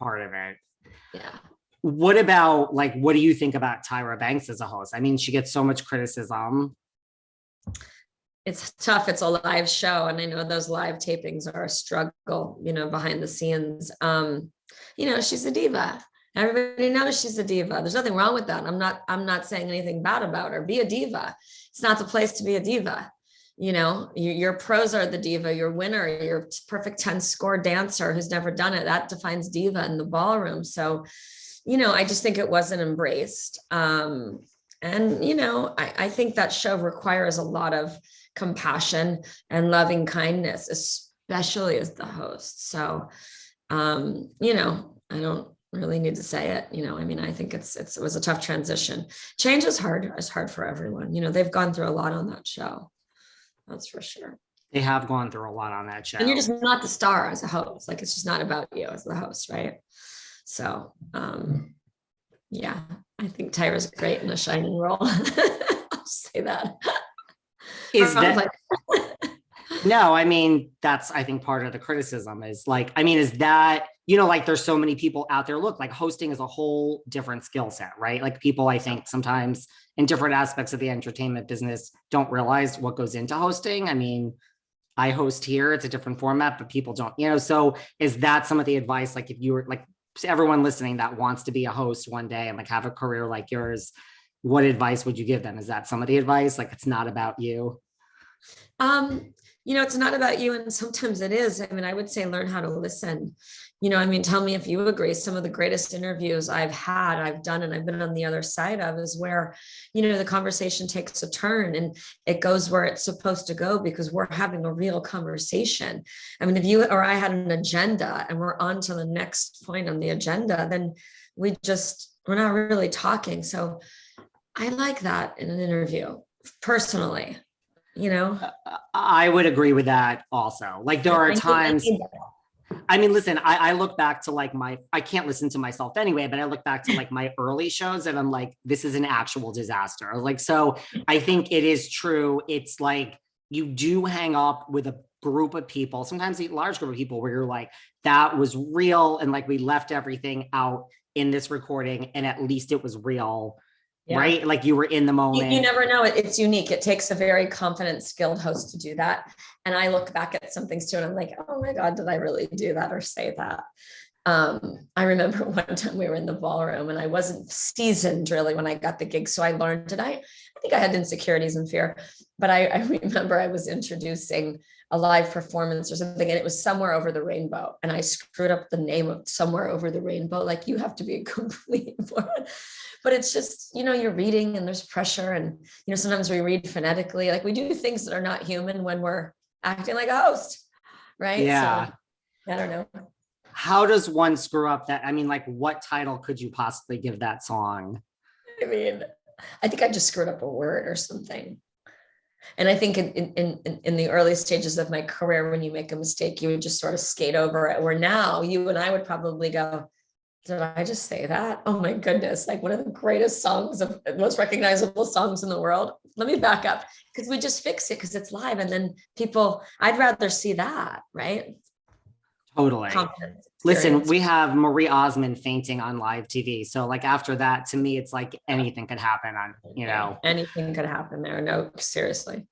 part of it. Yeah. What about, like, what do you think about Tyra Banks as a host? I mean, she gets so much criticism. It's tough. It's a live show. And I know those live tapings are a struggle, behind the scenes. She's a diva. Everybody knows she's a diva. There's nothing wrong with that. I'm not saying anything bad about her. Be a diva. It's not the place to be a diva. Your pros are the diva, your winner, your perfect 10 score dancer who's never done it. That defines diva in the ballroom. So, I just think it wasn't embraced. I think that show requires a lot of compassion and loving kindness, especially as the host. So, I don't really need to say it. I think it was a tough transition. Change is hard. It's hard for everyone. They've gone through a lot on that show. That's for sure. They have gone through a lot on that show. And you're just not the star as a host. Like, it's just not about you as the host, right? So, yeah, I think Tyra's great in a shining role. I'll say that. No, I mean, that's, I think, part of the criticism is like, I mean, is that, like, there's so many people out there. Look, like, hosting is a whole different skill set, right? Like, people, I think, sometimes in different aspects of the entertainment business don't realize what goes into hosting. I mean, I host here, it's a different format, but people don't, so is that some of the advice? Like, if you were, like, everyone listening that wants to be a host one day and, like, have a career like yours, what advice would you give them? Is that some of the advice? Like, it's not about you? It's not about you. And sometimes it is. I mean, I would say learn how to listen. Tell me if you agree. Some of the greatest interviews I've done, and I've been on the other side of, is where, the conversation takes a turn and it goes where it's supposed to go because we're having a real conversation. I mean, if you or I had an agenda and we're on to the next point on the agenda, then we're not really talking. So I like that in an interview personally. I would agree with that also. Like, there are times, I mean, listen, I look back to, like, I can't listen to myself anyway, but I look back to, like, my early shows and I'm like, this is an actual disaster. Like, so I think it is true. It's like, you do hang up with a group of people, sometimes a large group of people, where you're like, that was real. And, like, we left everything out in this recording and at least it was real. Yeah. Right? Like, you were in the moment. You never know. It's unique. It takes a very confident, skilled host to do that. And I look back at some things too, and I'm like, oh my God, did I really do that or say that? I remember one time we were in the ballroom and I wasn't seasoned really when I got the gig. So I learned, and I think I had insecurities and fear, but I remember I was introducing a live performance or something, and it was Somewhere Over the Rainbow. And I screwed up the name of Somewhere Over the Rainbow. Like, you have to be a complete but it's just, you're reading and there's pressure. And, sometimes we read phonetically, like we do things that are not human when we're acting like a host. Right. Yeah. So, I don't know. How does one screw up that? I mean, like, what title could you possibly give that song? I mean, I think I just screwed up a word or something. And I think in the early stages of my career, when you make a mistake, you would just sort of skate over it. Where now you and I would probably go, did I just say that? Oh my goodness. Like, one of the greatest songs, of most recognizable songs in the world. Let me back up, because we just fix it because it's live. And then I'd rather see that. Right. Totally. Listen, we have Marie Osmond fainting on live TV. So, like, after that, to me, it's like anything could happen on, anything could happen there. No, seriously.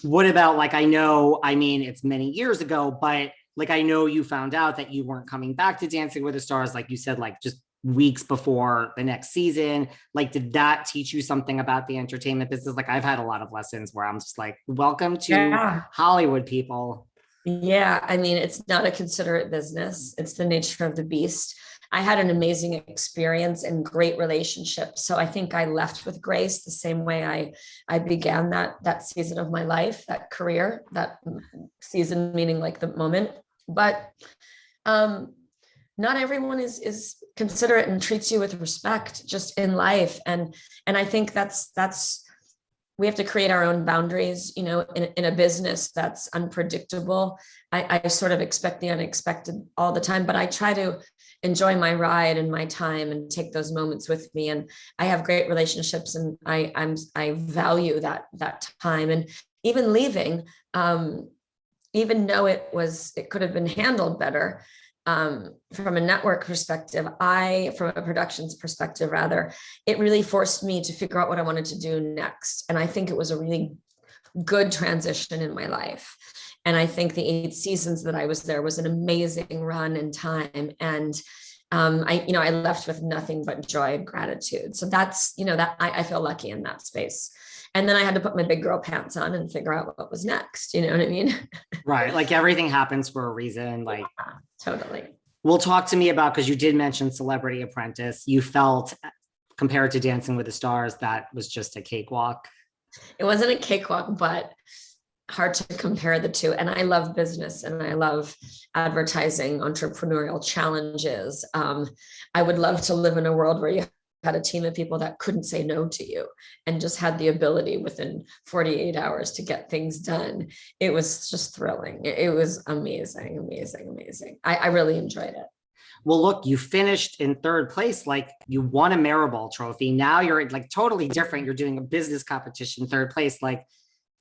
What about, like, it's many years ago, but, like, I know you found out that you weren't coming back to Dancing with the Stars, like you said, like, just weeks before the next season. Like, did that teach you something about the entertainment business? Like, I've had a lot of lessons where I'm just like, welcome to Hollywood, people. Yeah. I mean, it's not a considerate business. It's the nature of the beast. I had an amazing experience and great relationships. So I think I left with grace, the same way I began that season of my life, that career, that season, meaning like the moment. But not everyone is considerate and treats you with respect just in life. And I think that's we have to create our own boundaries, in a business that's unpredictable. I sort of expect the unexpected all the time, but I try to enjoy my ride and my time and take those moments with me. And I have great relationships, and I value that time. And even leaving, even though it could have been handled better, from a network perspective, from a productions perspective, rather, it really forced me to figure out what I wanted to do next. And I think it was a really good transition in my life. And I think the 8 seasons that I was there was an amazing run in time. And I left with nothing but joy and gratitude. So that's, that I feel lucky in that space. And then I had to put my big girl pants on and figure out what was next. You know what I mean? Right. Like everything happens for a reason. Like, yeah, totally. Well, talk to me about, because you did mention Celebrity Apprentice. You felt, compared to Dancing with the Stars, that was just a cakewalk. It wasn't a cakewalk, but hard to compare the two. And I love business and I love advertising, entrepreneurial challenges. I would love to live in a world where you had a team of people that couldn't say no to you and just had the ability within 48 hours to get things done. It was just thrilling. It was amazing, amazing, amazing. I really enjoyed it. Well, look, you finished in 3rd place, like you won a Maribel trophy. Now you're like totally different. You're doing a business competition, 3rd place. Like,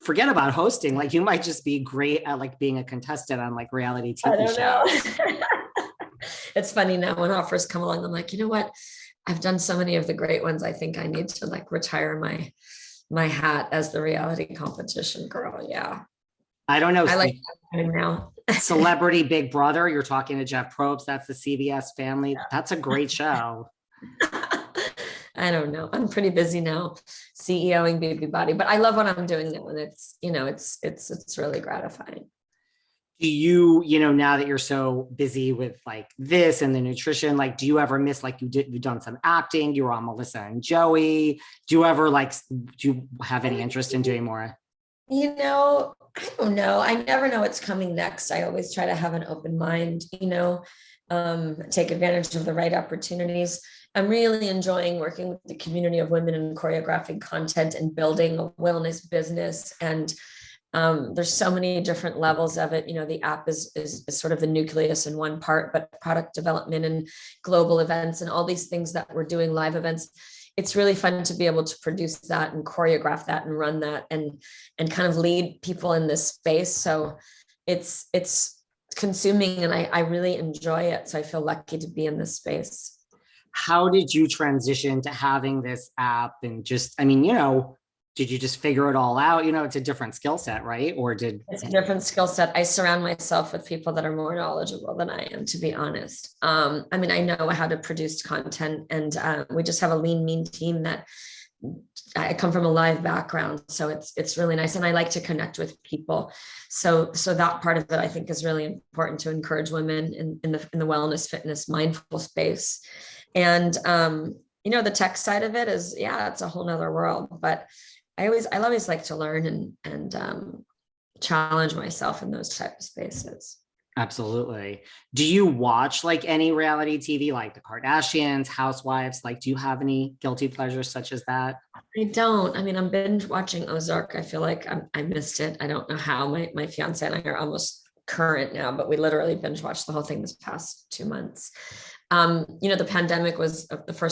forget about hosting. Like, you might just be great at like being a contestant on like reality TV shows. It's funny now when offers come along, I'm like, you know what? I've done so many of the great ones. I think I need to like retire my hat as the reality competition girl. Yeah. I don't know. I like now. Celebrity Big Brother. You're talking to Jeff Probst. That's the CBS family. That's a great show. I don't know. I'm pretty busy now, CEOing Baby Body, but I love what I'm doing now, and it's really gratifying. Do you, now that you're so busy with like this and the nutrition, like, do you ever miss, like you've done some acting, you were on Melissa and Joey. Do you ever do you have any interest in doing more? I don't know. I never know what's coming next. I always try to have an open mind, take advantage of the right opportunities. I'm really enjoying working with the community of women and choreographing content and building a wellness business. And there's so many different levels of it. The app is sort of the nucleus in one part, but product development and global events and all these things that we're doing, live events. It's really fun to be able to produce that and choreograph that and run that and kind of lead people in this space. So it's consuming and I really enjoy it. So I feel lucky to be in this space. How did you transition to having this app and just, did you just figure it all out? It's a different skill set, right? It's a different skill set. I surround myself with people that are more knowledgeable than I am, to be honest. I know how to produce content and we just have a lean, mean team that I come from a live background. So it's really nice. And I like to connect with people. So that part of it, I think, is really important to encourage women in the wellness, fitness, mindful space. And, the tech side of it is, it's a whole nother world, but I always like to learn and challenge myself in those type of spaces. Absolutely. Do you watch like any reality TV, like the Kardashians, Housewives? Like, do you have any guilty pleasures such as that? I don't. I'm binge watching Ozark. I feel like I missed it. I don't know how. My fiance and I are almost current now, but we literally binge watched the whole thing this past 2 months. The pandemic was the first